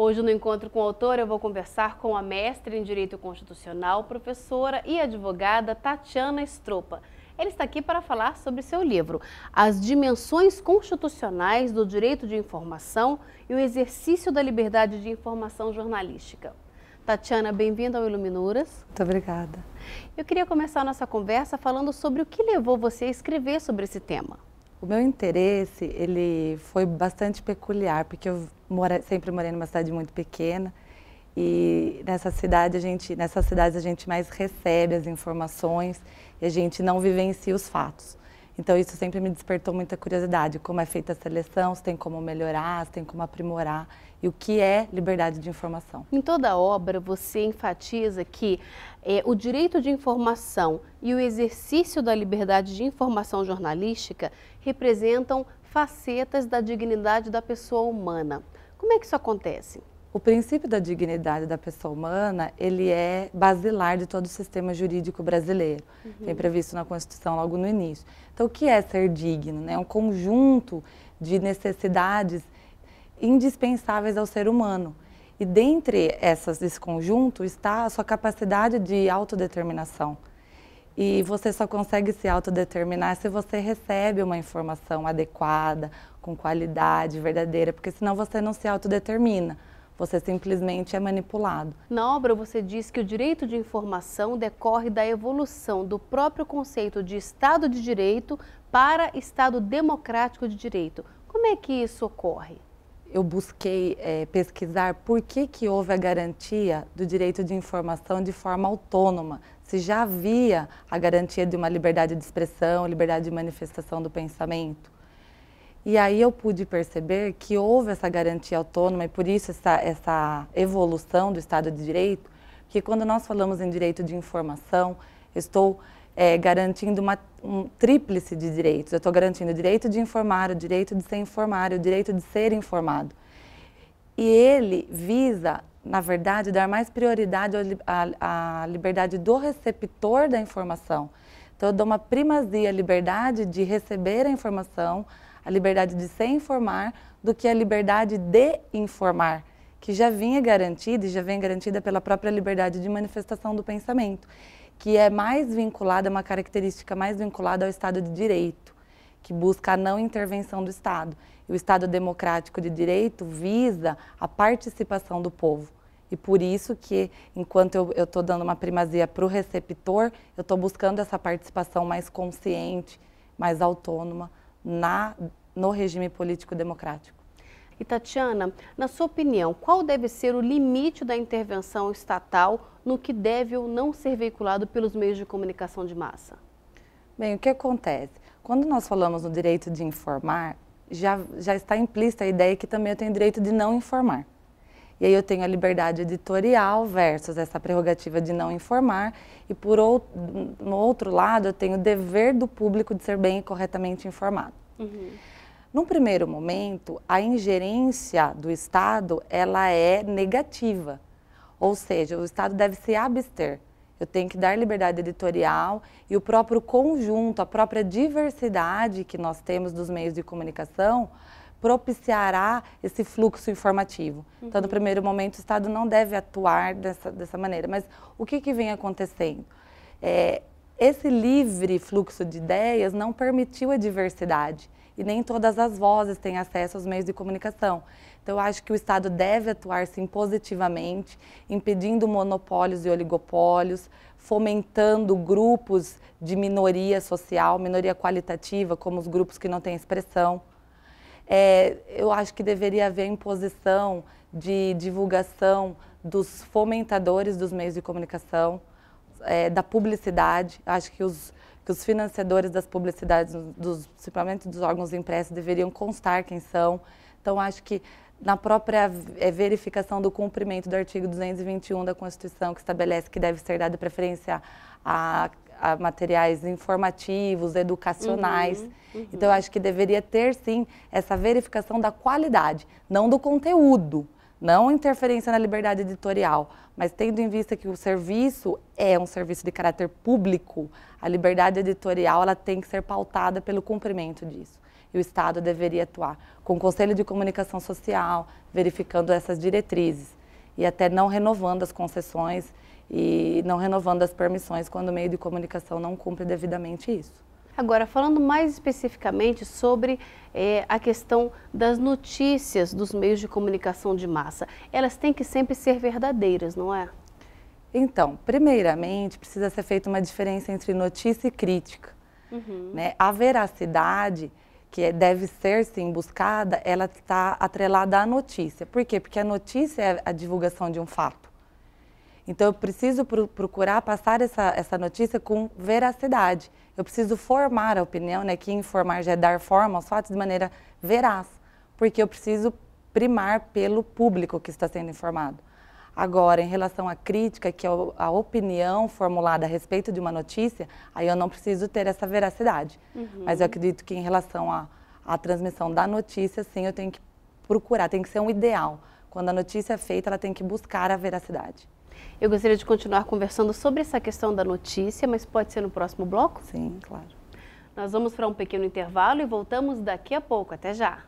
Hoje, no Encontro com a Autora, eu vou conversar com a mestre em Direito Constitucional, professora e advogada Tatiana Stroppa. Ela está aqui para falar sobre seu livro, As Dimensões Constitucionais do Direito de Informação e o Exercício da Liberdade de Informação Jornalística. Tatiana, bem-vinda ao Iluminuras. Muito obrigada. Eu queria começar a nossa conversa falando sobre o que levou você a escrever sobre esse tema. O meu interesse, ele foi bastante peculiar, porque eu sempre morei numa cidade muito pequena e nessas cidades a gente mais recebe as informações e a gente não vivencia os fatos. Então isso sempre me despertou muita curiosidade, como é feita a seleção, se tem como melhorar, se tem como aprimorar e o que é liberdade de informação. Em toda a obra você enfatiza que o direito de informação e o exercício da liberdade de informação jornalística representam facetas da dignidade da pessoa humana. Como é que isso acontece? O princípio da dignidade da pessoa humana, ele é basilar de todo o sistema jurídico brasileiro. Tem previsto na Constituição logo no início. Então, o que é ser digno? É um conjunto de necessidades indispensáveis ao ser humano. E dentre desse conjunto está a sua capacidade de autodeterminação. E você só consegue se autodeterminar se você recebe uma informação adequada, com qualidade, verdadeira, porque senão você não se autodetermina. Você simplesmente é manipulado. Na obra você diz que o direito de informação decorre da evolução do próprio conceito de Estado de Direito para Estado democrático de direito. Como é que isso ocorre? Eu busquei pesquisar por que houve a garantia do direito de informação de forma autônoma, se já havia a garantia de uma liberdade de expressão, liberdade de manifestação do pensamento. E aí eu pude perceber que houve essa garantia autônoma e por isso essa evolução do Estado de Direito, que quando nós falamos em direito de informação, eu estou garantindo um tríplice de direitos. Eu estou garantindo o direito de informar, o direito de ser informado, o direito de ser informado. E ele visa, na verdade, dar mais prioridade à liberdade do receptor da informação. Então eu dou uma primazia à liberdade de receber a informação, a liberdade de se informar, do que a liberdade de informar, que já vinha garantida e já vem garantida pela própria liberdade de manifestação do pensamento, que é mais vinculada, uma característica mais vinculada ao Estado de Direito, que busca a não intervenção do Estado. E o Estado democrático de direito visa a participação do povo. E por isso que, enquanto eu estou dando uma primazia para o receptor, eu estou buscando essa participação mais consciente, mais autônoma, no regime político democrático. E Tatiana, na sua opinião, qual deve ser o limite da intervenção estatal no que deve ou não ser veiculado pelos meios de comunicação de massa? Bem, o que acontece? Quando nós falamos no direito de informar, já está implícita a ideia que também eu tenho direito de não informar. E aí eu tenho a liberdade editorial versus essa prerrogativa de não informar e no outro lado eu tenho o dever do público de ser bem e corretamente informado. Num primeiro momento, a ingerência do Estado ela é negativa, ou seja, o Estado deve se abster. Eu tenho que dar liberdade editorial e o próprio conjunto, a própria diversidade que nós temos dos meios de comunicação propiciará esse fluxo informativo. Então, no primeiro momento, o Estado não deve atuar dessa maneira. Mas o que vem acontecendo? Esse livre fluxo de ideias não permitiu a diversidade e nem todas as vozes têm acesso aos meios de comunicação. Então, eu acho que o Estado deve atuar, sim, positivamente, impedindo monopólios e oligopólios, fomentando grupos de minoria social, minoria qualitativa, como os grupos que não têm expressão. Eu acho que deveria haver imposição de divulgação dos fomentadores dos meios de comunicação, da publicidade. Acho que os financiadores das publicidades, principalmente dos órgãos impressos, deveriam constar quem são. Então, acho que na própria verificação do cumprimento do artigo 221 da Constituição, que estabelece que deve ser dada preferência a materiais informativos, educacionais. Então, eu acho que deveria ter, sim, essa verificação da qualidade, não do conteúdo, não interferência na liberdade editorial, mas tendo em vista que o serviço é um serviço de caráter público, a liberdade editorial ela tem que ser pautada pelo cumprimento disso. e o Estado deveria atuar com o Conselho de Comunicação Social, verificando essas diretrizes e até não renovando as concessões e não renovando as permissões quando o meio de comunicação não cumpre devidamente isso. Agora, falando mais especificamente sobre a questão das notícias dos meios de comunicação de massa, elas têm que sempre ser verdadeiras, não é? Então, primeiramente, precisa ser feita uma diferença entre notícia e crítica. Né? A veracidade, que deve ser, sim, buscada, ela está atrelada à notícia. Por quê? Porque a notícia é a divulgação de um fato. Então, eu preciso procurar passar essa notícia com veracidade. Eu preciso formar a opinião, né? Que informar já é dar forma aos fatos de maneira veraz, porque eu preciso primar pelo público que está sendo informado. Agora, em relação à crítica, que é a opinião formulada a respeito de uma notícia, aí eu não preciso ter essa veracidade. Mas eu acredito que em relação à transmissão da notícia, sim, eu tenho que procurar, tem que ser um ideal. Quando a notícia é feita, ela tem que buscar a veracidade. Eu gostaria de continuar conversando sobre essa questão da notícia, mas pode ser no próximo bloco? Sim, claro. Nós vamos para um pequeno intervalo e voltamos daqui a pouco. Até já!